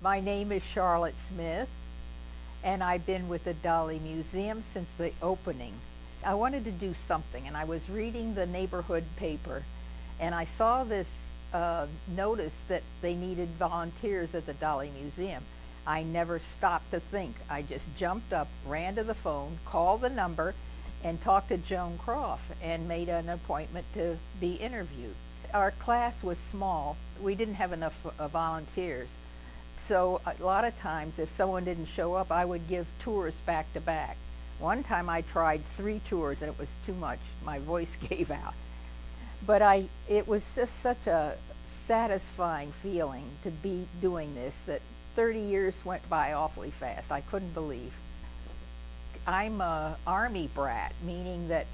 My name is Charlotte Smyth, and I've been with the Dalí Museum since the opening. I wanted to do something, and I was reading the neighborhood paper, and I saw this notice that they needed volunteers at the Dalí Museum. I never stopped to think. I just jumped up, ran to the phone, called the number, and talked to Joan Croft and made an appointment to be interviewed. Our class was small. We didn't have enough volunteers. So a lot of times if someone didn't show up, I would give tours back to back. One time I tried 3 tours and it was too much. My voice gave out. But it was just such a satisfying feeling to be doing this that 30 years went by awfully fast. I couldn't believe. I'm an Army brat, meaning that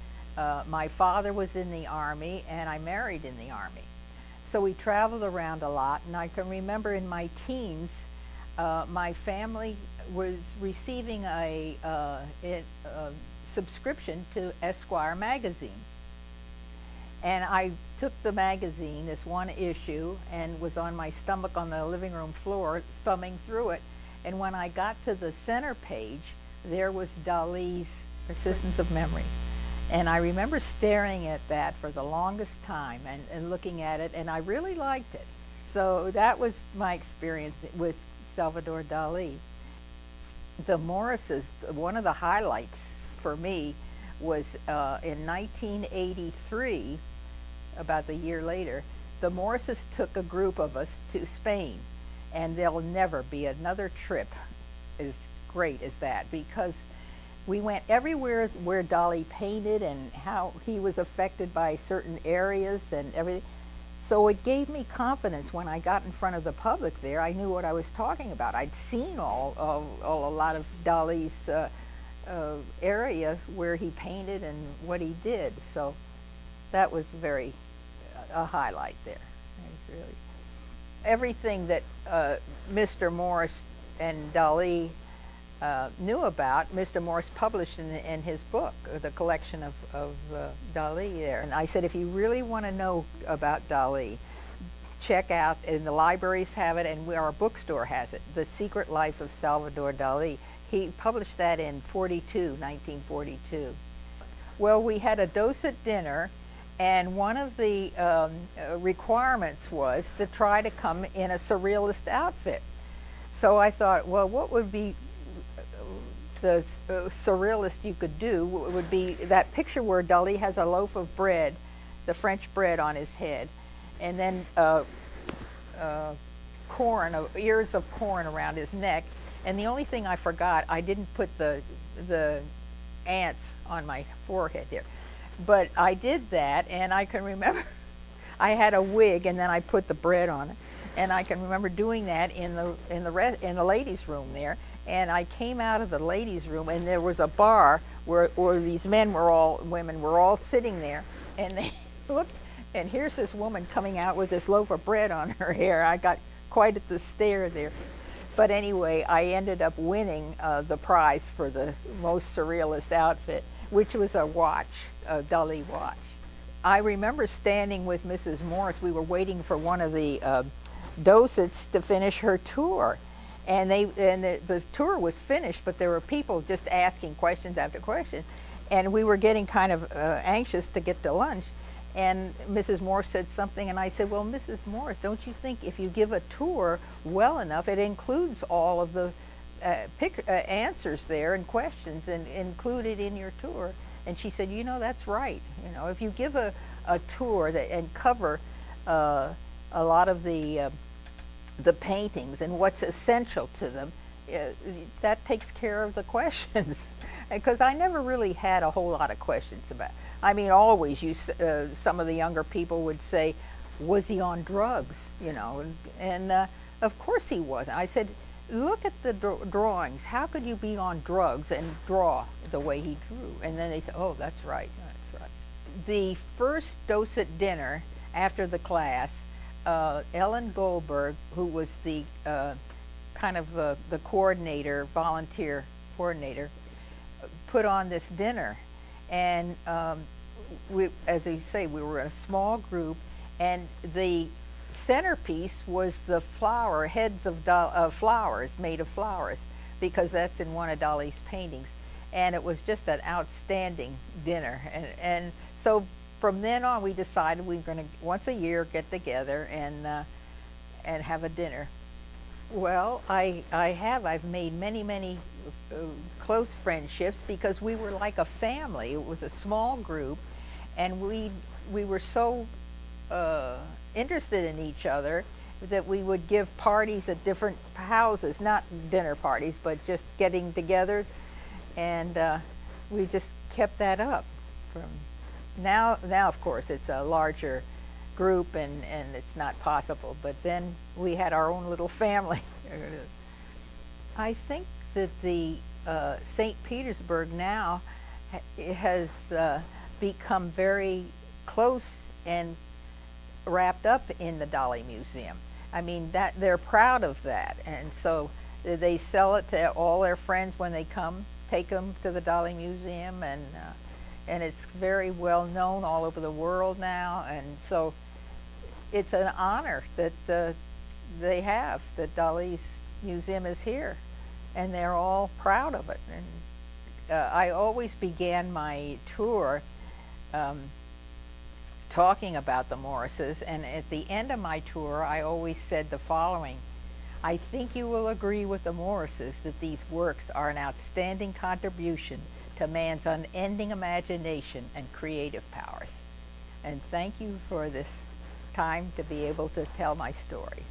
my father was in the Army and I married in the Army. So we traveled around a lot, and I can remember in my teens, my family was receiving a subscription to Esquire magazine. And I took the magazine, this one issue, and was on my stomach on the living room floor, thumbing through it. And when I got to the center page, there was Dalí's Persistence of Memory. And I remember staring at that for the longest time and looking at it, and I really liked it. So that was my experience with Salvador Dalí. The Morrises, one of the highlights for me was in 1983, about a year later, the Morrises took a group of us to Spain, and there'll never be another trip as great as that, because we went everywhere where Dalí painted and how he was affected by certain areas and everything. So it gave me confidence when I got in front of the public there. I knew what I was talking about. I'd seen a lot of Dalí's area where he painted and what he did. So that was a highlight there. Really. Everything that Mr. Morris and Dalí knew about, Mr. Morris published in his book, the collection of Dalí there. And I said, if you really want to know about Dalí, check out, and the libraries have it, and our bookstore has it, The Secret Life of Salvador Dalí. He published that in 1942. Well, we had a docent dinner, and one of the requirements was to try to come in a surrealist outfit. So I thought, well, what would be the surrealist you could do would be that picture where Dalí has a loaf of bread, the French bread on his head, and then ears of corn around his neck. And the only thing I forgot, I didn't put the ants on my forehead there. But I did that, and I can remember I had a wig, and then I put the bread on it. And I can remember doing that in the ladies' room there. And I came out of the ladies' room, and there was a bar where these women were all sitting there, and they looked, and here's this woman coming out with this loaf of bread on her hair. I got quite at the stare there. But anyway, I ended up winning the prize for the most surrealist outfit, which was a watch, a Dalí watch. I remember standing with Mrs. Morris. We were waiting for one of the docents to finish her tour. And the tour was finished, but there were people just asking questions after question. And we were getting kind of anxious to get to lunch. And Mrs. Morris said something, and I said, well, Mrs. Morris, don't you think if you give a tour well enough, it includes all of the answers there and questions and include it in your tour? And she said, you know, that's right. You know, if you give a tour and cover a lot of the paintings and what's essential to them, that takes care of the questions. Because I never really had a whole lot of questions about it. I mean, always some of the younger people would say, was he on drugs? You know, and of course he wasn't. I said, look at the drawings. How could you be on drugs and draw the way he drew? And then they said, oh, that's right, that's right. The first docent dinner after the class, Ellen Goldberg, who was the kind of the coordinator, volunteer coordinator, put on this dinner. And as you say, we were a small group, and the centerpiece was the heads of flowers, made of flowers, because that's in one of Dalí's paintings. And it was just an outstanding dinner. And so from then on, we decided we were going to once a year get together and have a dinner. Well, I've made many close friendships because we were like a family. It was a small group, and we were so interested in each other that we would give parties at different houses, not dinner parties, but just getting togethers, and we just kept that up. From now, of course, it's a larger group, and it's not possible, but then we had our own little family. I think that the St. Petersburg now has become very close and wrapped up in the Dalí Museum. I mean, that they're proud of that, and so they sell it to all their friends when they come, take them to the Dalí Museum, and it's very well known all over the world now, and so it's an honor that they have, that Dalí's museum is here, and they're all proud of it. And I always began my tour talking about the Morrises, and at the end of my tour I always said the following: I think you will agree with the Morrises that these works are an outstanding contribution to man's unending imagination and creative powers. And thank you for this time to be able to tell my story.